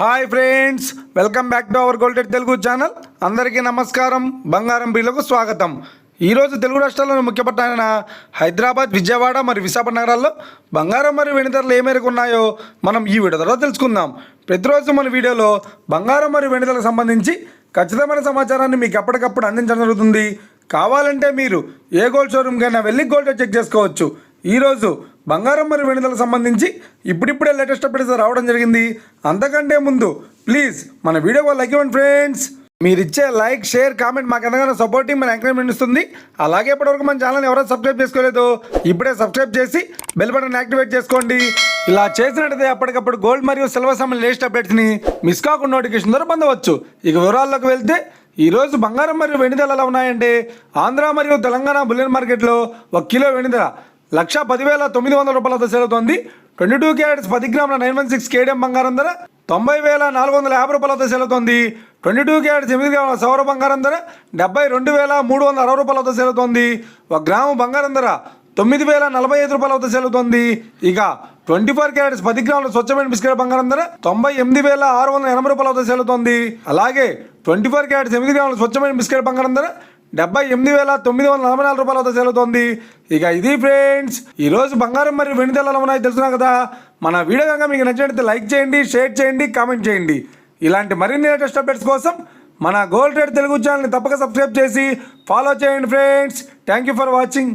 Hi friends, welcome back to our golden Telugu channel. అందరికీ నమస్కారం. బంగారం బిల్లుకు స్వాగతం. ఈరోజు తెలుగు రాష్ట్రాల్లోని ముఖ్య పట్టణాలైన హైదరాబాద్, విజయవాడ మరియు విశాఖపట్నం నగరాల్లో బంగారం మరియు వెండి ధరలు ఏ మేరకు ఉన్నాయో మనం ఈ వీడియో ద్వారా తెలుసుకుందాం. ప్రతిరోజు మన వీడియోలో బంగారం మరియు వెండి ధరలకు సంబంధించి ఖచ్చితమైన సమాచారాన్ని మీకు ఎప్పటికప్పుడు అందించడం జరుగుతుంది. కావాలంటే మీరు ఏ గోల్డ్ షోరూమ్కైనా వెళ్ళి గోల్డ్ చెక్ చేసుకోవచ్చు. ఈరోజు బంగారం మరియు వెండి ధరలకు సంబంధించి ఇప్పుడిప్పుడే లేటెస్ట్ అప్డేట్స్ రావడం జరిగింది. అంతకంటే ముందు ప్లీజ్ మన వీడియోకి లైక్ ఇవ్వండి ఫ్రెండ్స్. మీరు ఇచ్చే లైక్, షేర్, కామెంట్ మాకు ఎంతగానో సపోర్టింగ్, మన ఎంకరేజ్మెంట్ ఇస్తుంది. అలాగే ఇప్పటివరకు మన ఛానల్ని ఎవరైనా సబ్స్క్రైబ్ చేసుకోలేదు, ఇప్పుడే సబ్స్క్రైబ్ చేసి బెల్ బటన్ యాక్టివేట్ చేసుకోండి. ఇలా చేసినట్టయితే అప్పటికప్పుడు గోల్డ్ మరియు సిల్వర్ సంబంధించిన లేటెస్ట్ అప్డేట్స్ని మిస్ కాకుండా నోటిఫికేషన్ ద్వారా పొందవచ్చు. ఇక వివరాల్లోకి వెళ్తే ఈరోజు బంగారం మరియు వెండి ధరలు ఎలా ఉన్నాయంటే, ఆంధ్ర మరియు తెలంగాణ బులియన్ మార్కెట్లో 1 కిలో వెండి ధర 1,10,900 రూపాయలతో సేల్ అవుతోంది. 22 క్యారెట్స్ 10 గ్రాముల 916 కేడిఎం బంగారం ధర 90,450 రూపాయలతో సేల్ అవుతోంది. 22 క్యారెట్స్ 8 గ్రాముల సౌర బంగారం ధర 72,360 రూపాయలతో సేల్ అవుతోంది. 1 గ్రాము బంగారం ధర 9,045 రూపాయలతో సేల్ అవుతోంది. ఇక 24 క్యారెట్స్ 10 గ్రాముల స్వచ్ఛమైన బిస్కెట్ బంగారం ధర 98,680 రూపాయలతో సేల్ అవుతోంది. అలాగే 24 క్యారెట్స్ 8 గ్రాముల స్వచ్ఛమైన బిస్కెట్ బంగారం ధర 78,944 రూపాయలతో సేల్ అవుతోంది. ఇక ఇది ఫ్రెండ్స్, ఈరోజు బంగారం మరియు వెండి ధరలు ఎలా ఉన్నాయో తెలుసుకున్నాం కదా. మన వీడియో కనుక మీకు నచ్చినట్లయితే లైక్ చేయండి, షేర్ చేయండి, కామెంట్ చేయండి. ఇలాంటి మరిన్ని లేటెస్ట్ అప్డేట్స్ కోసం మన గోల్డ్ రేట్ తెలుగు ఛానల్ని తప్పక సబ్స్క్రైబ్ చేసి ఫాలో చేయండి friends. Thank you for watching.